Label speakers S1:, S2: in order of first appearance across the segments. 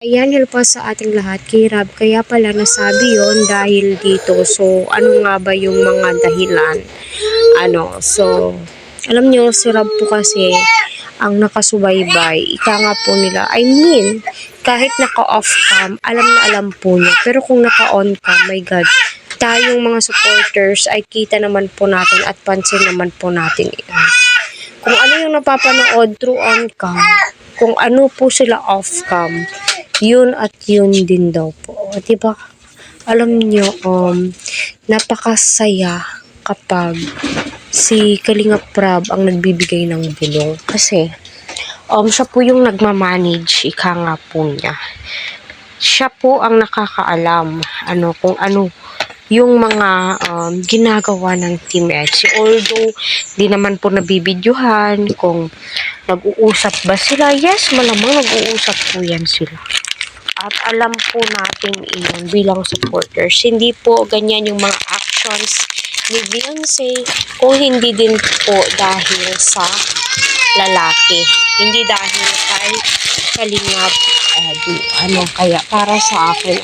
S1: Ayan, hello po sa ating lahat. Kay Rab, kaya pala nasabi yon dahil dito. So, ano nga ba yung mga dahilan? Alam nyo, si Rab po kasi ang nakasubaybay. Ika nga po nila. Kahit naka-off cam, alam na alam po niya. Pero kung naka-on cam, my God, tayong mga supporters ay kita naman po natin at pansin naman po natin yan. Kung ano yung napapanood through on cam, kung ano po sila off cam, yun at yun din daw po. Diba? Alam niyo, napakasaya kapag si Kalingap Rab ang nagbibigay ng bulong. Kasi, siya po yung nagmamanage, ika nga po niya. Siya po ang nakakaalam, kung ano yung mga ginagawa ng Team EDSI. Although, di naman po nabibidyohan kung nag-uusap ba sila. Yes, malamang nag-uusap po yan sila. At alam po natin iyon bilang supporters. Hindi po ganyan yung mga actions ni Beyonce kung hindi din po dahil sa lalaki. Hindi dahil kay Kalingap kaya para sa akin,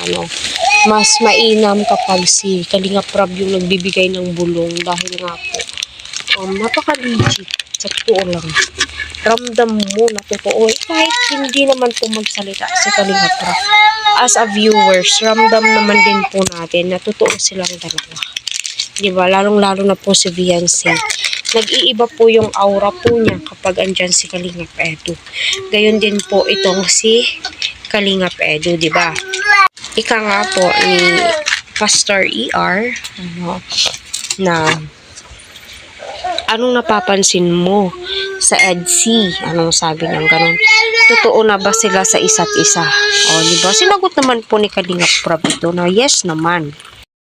S1: mas mainam kapag si Kalingap Rab yung nagbibigay ng bulong dahil nga po, napaka-legit. Sa totoo lang. Ramdam mo na totoo. Kahit hindi naman po magsalita si Kalingap Rab. As a viewers, ramdam naman din po natin na totoo silang dalawa. Diba? Lalong-lalo na po si Beyonce. Nag-iiba po yung aura po niya kapag andyan si Kalingap Edu. Gayon din po itong si Kalingap Edu, diba? Ika nga po ni Pastor ER, na anong napapansin mo sa EDSI? Anong sabi niyang ganun? Totoo na ba sila sa isa't isa? O, diba? Sinagot naman po ni Kalingap Rab ito na yes naman.